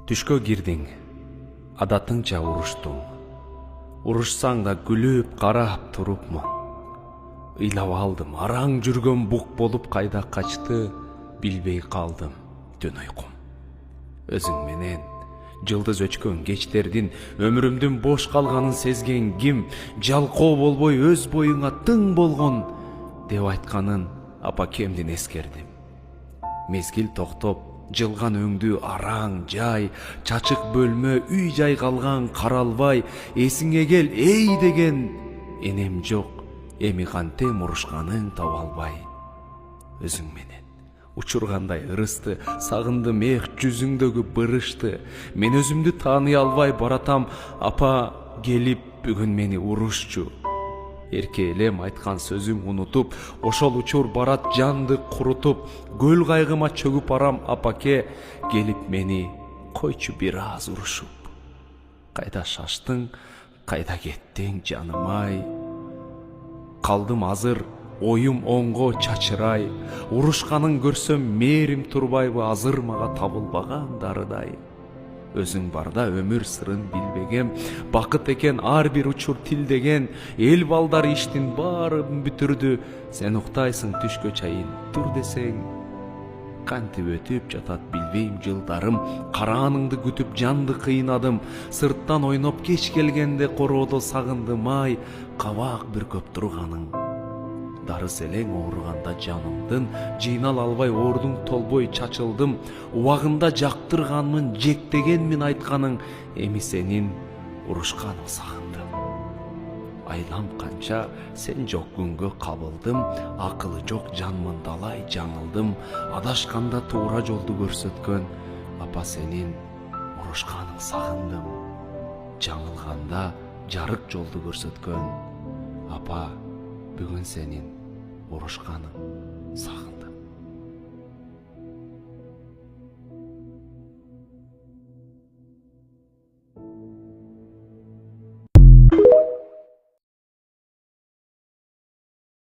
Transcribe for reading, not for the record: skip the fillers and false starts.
Түшкө кирдиң, адатыңча уруштуң. Урушсаң да күлүп карап турупмун. Ыйлап алдым, араң жүргөн бук болуп кайда качты, билбей калдым түн уйкум. Өзүң менен жылдыз өчкөн кечтердин, өмүрүмдүн бош калганын сезген ким, жалкоо болбой өз боюңа тың болгон деп айтканын апакемдин эскердим. Мезгил токтоп, жылган өңдүү араң жай, чачык бөлмө, үй жай калган каралбай, эсиңе кел эй деген энем жок, эми кантем урушканың таба албай. Өзүң менен учургандай ырысты, сагындым эх жүзүңдөгү бырышты. Мен өзүмдү тааный албай баратам, апа келип бүгүн мени урушчу. Эрке элем айткан сөзүң унутуп, ошол учур барат жанды курутуп, көл кайгыма чөгүп барам, апаке келип мени койчу бир аз урушуп. Кайда шаштың, кайда кеттиң жаным-ай? Калдым азыр, оюм оңго чачырай, урушканын көрсөм мээрим турбайбы, азыр мага табылбаган дарыдай. Өзүң барда өмүр сырын билбегем, бакыт экен ар бир учур тилдеген, эл балдары иштин баарын бүтүрдү, сен уктайсың түшкө чейин тур десең. Кантип өтүп жатат билбейм жылдарым, карааныңды күтүп жанды кыйнадым, сырттан ойноп кеч келгенде короодо сагындым-ай, кабак бүркөп турганың. Дарыс элең ооруганда жанымдын, жыйнал албай оордуң толбой чачылдым, убагында жактырганмын, жектегенмин айтканың, эми сенин урушканың сагындым. Айлам канча сен жок күнгө кабылдым, акылы жок жанмын далай жаңылдым, адашканда туура жолду көрсөткөн, апа сенин урушканың сагындым. Жаңылганда жарык жолду көрсөткөн, апа бүгүн сенин урушканың сагындым.